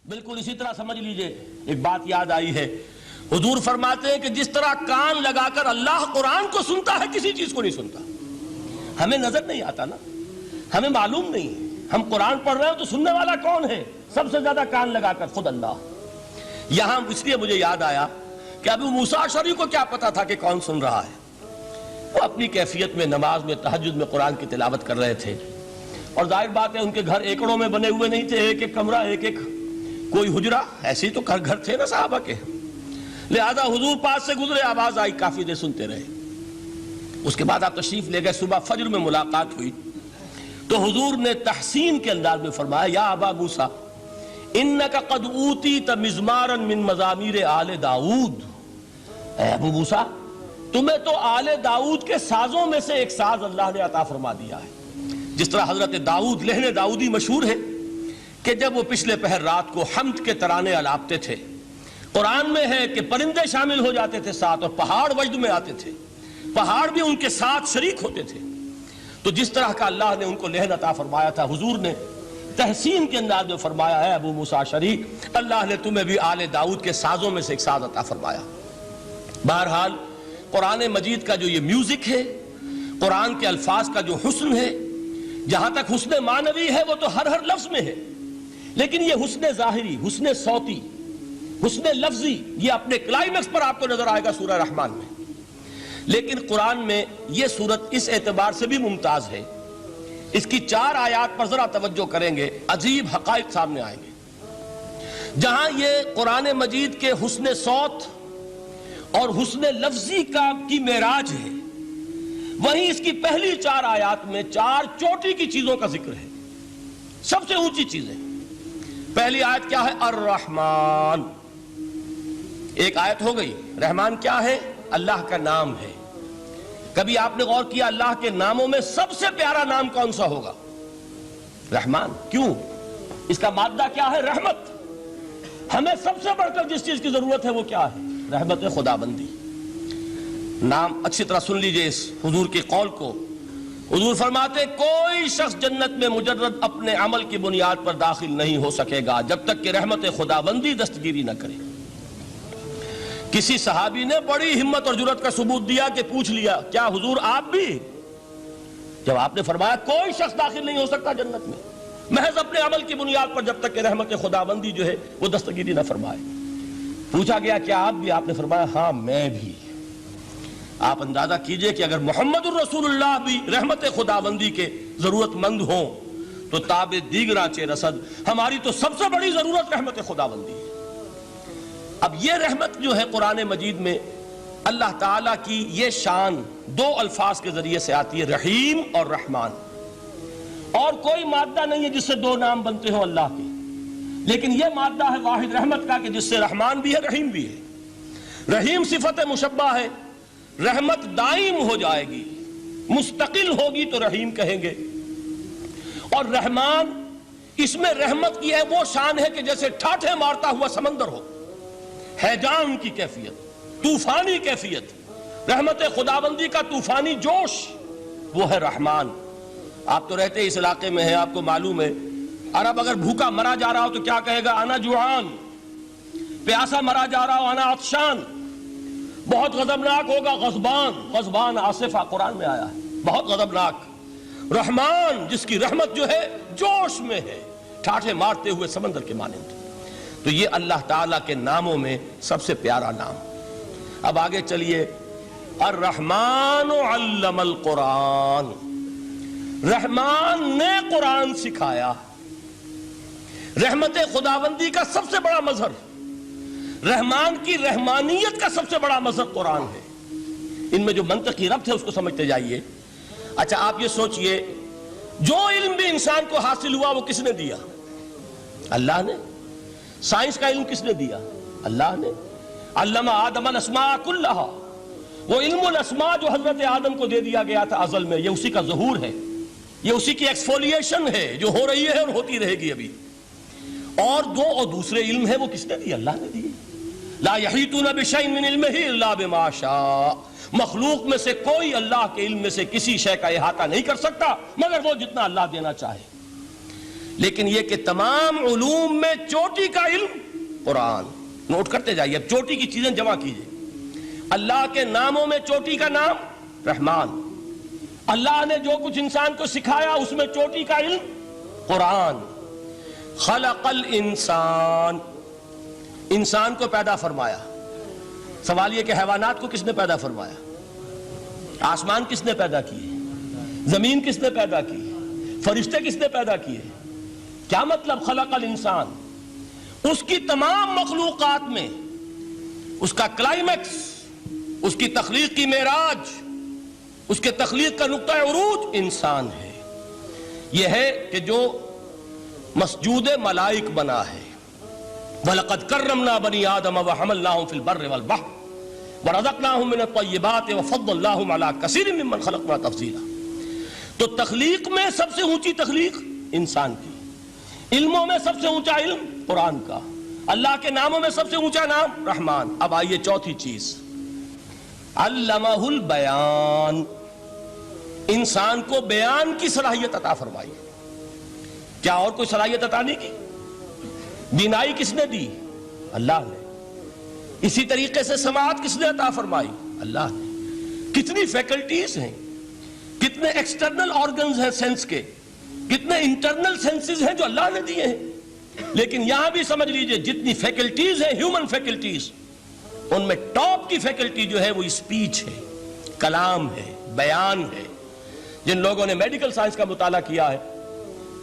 بالکل اسی طرح سمجھ لیجئے، ایک بات یاد آئی ہے، حضور فرماتے ہیں کہ جس طرح کان لگا کر اللہ قرآن کو سنتا ہے کسی چیز کو نہیں سنتا۔ ہمیں نظر نہیں آتا نا، ہمیں معلوم نہیں ہے، ہم قرآن پڑھ رہے ہیں تو سننے والا کون ہے؟ سب سے زیادہ کان لگا کر خود اللہ۔ یہاں اس لیے مجھے یاد آیا کہ ابو موسیٰ اشعری کو کیا پتا تھا کہ کون سن رہا ہے؟ وہ اپنی کیفیت میں نماز میں تہجد میں قرآن کی تلاوت کر رہے تھے، اور ظاہر بات ہے ان کے گھر ایکڑوں میں بنے ہوئے نہیں تھے، ایک ایک کمرہ، ایک ایک کوئی حجرہ، ایسے ہی تو گھر تھے نا صحابہ کے، لہذا حضور پاس سے گزرے، آواز آئی، کافی دیر سنتے رہے۔ اس کے بعد آپ تشریف لے گئے، صبح فجر میں ملاقات ہوئی تو حضور نے تحسین کے انداز میں فرمایا، یا ابا موسیٰ انک قد اوتیت مزمارا من مزامیر آل داؤد، اے ابو موسیٰ تمہیں تو آل داؤد کے سازوں میں سے ایک ساز اللہ نے عطا فرما دیا ہے۔ جس طرح حضرت داؤد لہن داؤدی مشہور ہے کہ جب وہ پچھلے پہر رات کو حمد کے ترانے الاپتے تھے، قرآن میں ہے کہ پرندے شامل ہو جاتے تھے ساتھ، اور پہاڑ وجد میں آتے تھے، پہاڑ بھی ان کے ساتھ شریک ہوتے تھے۔ تو جس طرح کا اللہ نے ان کو لہن عطا فرمایا تھا، حضور نے تحسین کے انداز میں فرمایا ہے ابو موسیٰ اشعری، اللہ نے تمہیں بھی آل داؤد کے سازوں میں سے ایک ساز عطا فرمایا۔ بہرحال قرآن مجید کا جو یہ میوزک ہے، قرآن کے الفاظ کا جو حسن ہے، جہاں تک حسن معنوی ہے وہ تو ہر لفظ میں ہے، لیکن یہ حسن ظاہری، حسن صوتی، حسن لفظی، یہ اپنے کلائمیکس پر آپ کو نظر آئے گا سورہ رحمان میں۔ لیکن قرآن میں یہ سورت اس اعتبار سے بھی ممتاز ہے، اس کی 4 آیات پر ذرا توجہ کریں گے، عجیب حقائق سامنے آئیں گے۔ جہاں یہ قرآن مجید کے حسن صوت اور حسن لفظی کی معراج ہے، وہیں اس کی پہلی 4 آیات میں 4 چوٹی کی چیزوں کا ذکر ہے، سب سے اونچی چیزیں۔ پہلی آیت کیا ہے؟ الرحمن، ایک آیت ہو گئی۔ رحمان کیا ہے؟ اللہ کا نام ہے۔ کبھی آپ نے غور کیا اللہ کے ناموں میں سب سے پیارا نام کون سا ہوگا؟ رحمان۔ کیوں؟ اس کا مادہ کیا ہے؟ رحمت۔ ہمیں سب سے بڑھ کر جس چیز کی ضرورت ہے وہ کیا ہے؟ رحمت خدا بندی۔ نام اچھی طرح سن لیجئے اس حضور کے قول کو۔ حضور فرماتے کوئی شخص جنت میں مجرد اپنے عمل کی بنیاد پر داخل نہیں ہو سکے گا جب تک کہ رحمت خدا بندی دستگیری نہ کرے۔ کسی صحابی نے بڑی ہمت اور جرأت کا ثبوت دیا کہ پوچھ لیا، کیا حضور آپ بھی؟ جب آپ نے فرمایا کوئی شخص داخل نہیں ہو سکتا جنت میں محض اپنے عمل کی بنیاد پر جب تک کہ رحمت خدا بندی جو ہے وہ دستگیری نہ فرمائے۔ پوچھا گیا کیا آپ بھی؟ آپ نے فرمایا ہاں میں بھی۔ آپ اندازہ کیجئے کہ اگر محمد الرسول اللہ بھی رحمت خدا بندی کے ضرورت مند ہوں تو تاب دیگراں چہ رسد، ہماری تو سب سے بڑی ضرورت رحمت خدا بندی ہے۔ اب یہ رحمت جو ہے قرآن مجید میں اللہ تعالیٰ کی یہ شان 2 الفاظ کے ذریعے سے آتی ہے، رحیم اور رحمان۔ اور کوئی مادہ نہیں ہے جس سے 2 نام بنتے ہوں اللہ کے، لیکن یہ مادہ ہے واحد رحمت کا کہ جس سے رحمان بھی ہے رحیم بھی ہے۔ رحیم صفت مشبہ ہے، رحمت دائم ہو جائے گی، مستقل ہوگی تو رحیم کہیں گے، اور رحمان اس میں رحمت کی ہے وہ شان ہے کہ جیسے ٹھاٹھے مارتا ہوا سمندر ہو، ہیجان کی کیفیت، طوفانی کیفیت، رحمت خداوندی کا طوفانی جوش، وہ ہے رحمان۔ آپ تو رہتے اس علاقے میں ہیں، آپ کو معلوم ہے عرب اگر بھوکا مرا جا رہا ہو تو کیا کہے گا؟ انا جوعان۔ پیاسا مرا جا رہا ہو انا عطشان۔ بہت غضبناک ہوگا غضبان، غضبان آصفہ قرآن میں آیا ہے، بہت غضبناک۔ رحمان جس کی رحمت جو ہے جوش میں ہے، ٹھاٹھے مارتے ہوئے سمندر کے مانند۔ تو یہ اللہ تعالیٰ کے ناموں میں سب سے پیارا نام۔ اب آگے چلیے، الرحمن علم القرآن، رحمان نے قرآن سکھایا۔ رحمت خداوندی کا سب سے بڑا مظہر، رحمان کی رحمانیت کا سب سے بڑا مظہر قرآن ہے۔ ان میں جو منطقی ربط ہے اس کو سمجھتے جائیے۔ اچھا آپ یہ سوچئے، جو علم بھی انسان کو حاصل ہوا وہ کس نے دیا؟ اللہ نے۔ سائنس کا علم کس نے دیا؟ اللہ نے۔ علم آدم الاسماء کلہا، وہ علم الاسماء جو حضرت آدم کو دے دیا گیا تھا ازل میں، یہ اسی کا ظہور ہے، یہ اسی کی ایکسفولیشن ہے جو ہو رہی ہے اور ہوتی رہے گی ابھی۔ اور دوسرے علم ہے وہ کس نے دی؟ اللہ نے دی۔ لا یحیطون بشیء من علمہ الا بما شاء، مخلوق میں سے کوئی اللہ کے علم میں سے کسی شے کا احاطہ نہیں کر سکتا مگر وہ جتنا اللہ دینا چاہے۔ لیکن یہ کہ تمام علوم میں چوٹی کا علم قرآن. نوٹ کرتے جائیے، اب چوٹی کی چیزیں جمع کیجئے. اللہ کے ناموں میں چوٹی کا نام رحمان. اللہ نے جو کچھ انسان کو سکھایا اس میں چوٹی کا علم قرآن. خلق الانسان، انسان کو پیدا فرمایا. سوال یہ کہ حیوانات کو کس نے پیدا فرمایا؟ آسمان کس نے پیدا کیے؟ زمین کس نے پیدا کی؟ فرشتے کس نے پیدا کیے؟ کیا مطلب خلق الانسان؟ اس کی تمام مخلوقات میں اس کا کلائمیکس، اس کی تخلیق کی معراج، اس کے تخلیق کا نقطہ عروج انسان ہے. یہ ہے کہ جو مسجود ملائک بنا ہے. وَلَقَدْ كَرَّمْنَا بَنِي آدَمَ وَحَمَلْنَاهُمْ فِي الْبَرِّ وَالْبَحْرِ وَرَزَقْنَاهُمْ مِنَ الطَّيِّبَاتِ وَفَضَّلْنَاهُمْ عَلَى كَثِيرٍ مِّمَّنْ خَلَقْنَا تَفْضِيلًا. تو تخلیق میں سب سے اونچی تخلیق انسان کی، علموں میں سب سے اونچا علم قرآن کا، اللہ کے ناموں میں سب سے اونچا نام رحمان. اب آئیے چوتھی چیز، علمہ البیان، انسان کو بیان کی صلاحیت عطا فرمائی. کیا اور کوئی صلاحیت عطا نہیں کی؟ بینائی کس نے دی؟ اللہ نے. اسی طریقے سے سماعت کس نے عطا فرمائی؟ اللہ نے. کتنی فیکلٹیز ہیں، کتنے ایکسٹرنل آرگنز ہیں سینس کے، کتنے انٹرنل سینسز ہیں جو اللہ نے دیے ہیں. لیکن یہاں بھی سمجھ لیجئے جتنی فیکلٹیز ہیں ہیومن فیکلٹیز، ان میں ٹاپ کی فیکلٹی جو ہے وہ اسپیچ ہے، کلام ہے، بیان ہے. جن لوگوں نے میڈیکل سائنس کا مطالعہ کیا ہے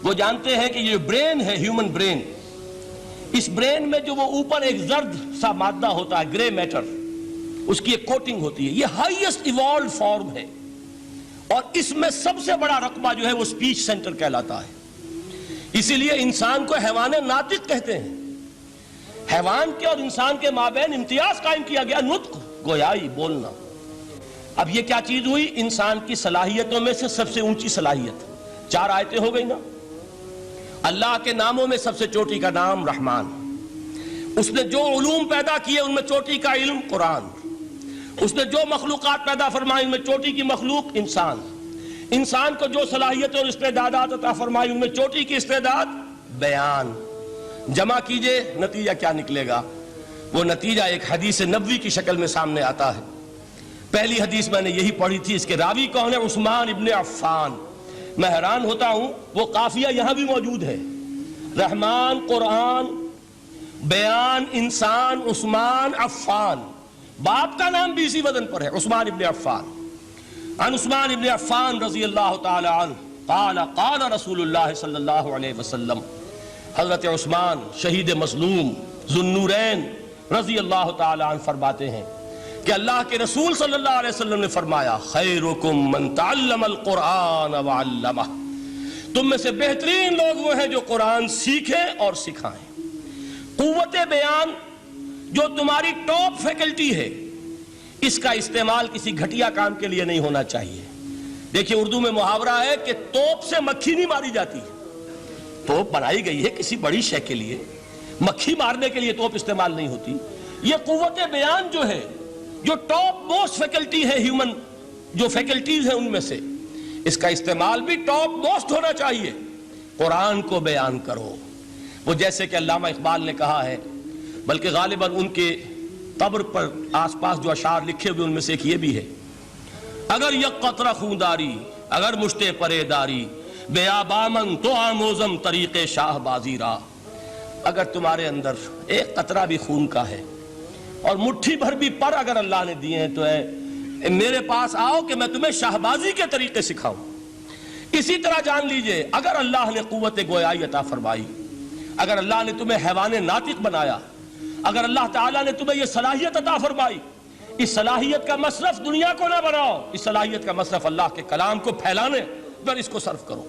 وہ جانتے ہیں کہ یہ برین ہے، ہیومن برین، اس برین میں جو وہ اوپر ایک زرد سا مادہ ہوتا ہے، گرے میٹر، اس کی ایک کوٹنگ ہوتی ہے. یہ ہائیسٹ ایوالوڈ فارم ہے اور اس میں سب سے بڑا رقبہ جو ہے وہ اسپیچ سینٹر کہلاتا ہے. اسی لیے انسان کو حیوان ناطق کہتے ہیں. حیوان کے اور انسان کے مابین امتیاز قائم کیا گیا، نطق، گویائی، بولنا. اب یہ کیا چیز ہوئی؟ انسان کی صلاحیتوں میں سے سب سے اونچی صلاحیت. 4 آیتیں ہو گئی نا. اللہ کے ناموں میں سب سے چوٹی کا نام رحمان. اس نے جو علوم پیدا کیے ان میں چوٹی کا علم قرآن. اس نے جو مخلوقات پیدا فرمائی ان میں چوٹی کی مخلوق انسان. انسان کو جو صلاحیت اور استعدادات عطا فرمائی ان میں چوٹی کی استعداد بیان. جمع کیجئے، نتیجہ کیا نکلے گا؟ وہ نتیجہ ایک حدیث نبوی کی شکل میں سامنے آتا ہے. پہلی حدیث میں نے یہی پڑھی تھی، اس کے راوی کون ہے؟ عثمان ابن عفان. میں حیران ہوتا ہوں وہ قافیہ یہاں بھی موجود ہے، رحمان، قرآن، بیان، انسان، عثمان، عفان. باپ کا نام بھی اسی وزن پر ہے، عثمان ابن عفان. عن عثمان ابن عفان رضی اللہ تعالی عنہ قال قال رسول اللہ صلی اللہ علیہ وسلم. حضرت عثمان شہید مظلوم ذو النورین رضی اللہ تعالی عنہ فرماتے ہیں کہ اللہ کے رسول صلی اللہ علیہ وسلم نے فرمایا، خیرکم من تعلم القرآن وعلمہ. تم میں سے بہترین لوگ وہ ہیں جو قرآن سیکھیں اور سکھائیں. قوت بیان جو تمہاری ٹاپ فیکلٹی ہے، اس کا استعمال کسی گھٹیا کام کے لیے نہیں ہونا چاہیے. دیکھیے اردو میں محاورہ ہے کہ توپ سے مکھی نہیں ماری جاتی. توپ بنائی گئی ہے کسی بڑی شے کے لیے، مکھی مارنے کے لیے توپ استعمال نہیں ہوتی. یہ قوت بیان جو ہے، جو ٹاپ موسٹ فیکلٹی ہے ہیومن، جو فیکلٹیز ہیں ان میں سے، اس کا استعمال بھی ٹاپ موسٹ ہونا چاہیے. قرآن کو بیان کرو. وہ جیسے کہ علامہ اقبال نے کہا ہے، بلکہ غالباً ان کے قبر پر آس پاس جو اشعار لکھے ہوئے ان میں سے ایک یہ بھی ہے، اگر یک قطرہ خونداری، اگر مشتے پرے داری، بیابامن تو آموزم طریق شاہ بازی را. اگر تمہارے اندر ایک قطرہ بھی خون کا ہے اور مٹھی بھر بھی پر اگر اللہ نے دیے ہیں تو ہے میرے پاس آؤ کہ میں تمہیں شاہبازی کے طریقے سکھاؤں. اسی طرح جان لیجئے اگر اللہ نے قوت گویائی عطا فرمائی، اگر اللہ نے تمہیں حیوان ناطق بنایا، اگر اللہ تعالیٰ نے تمہیں یہ صلاحیت عطا فرمائی، اس صلاحیت کا مصرف دنیا کو نہ بناؤ، اس صلاحیت کا مصرف اللہ کے کلام کو پھیلانے پر اس کو صرف کرو.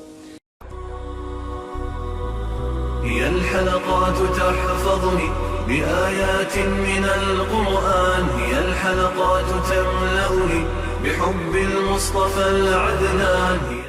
هي الحلقات تحفظني بآيات من القرآن، هي الحلقات تملأني بحب المصطفى العدنان.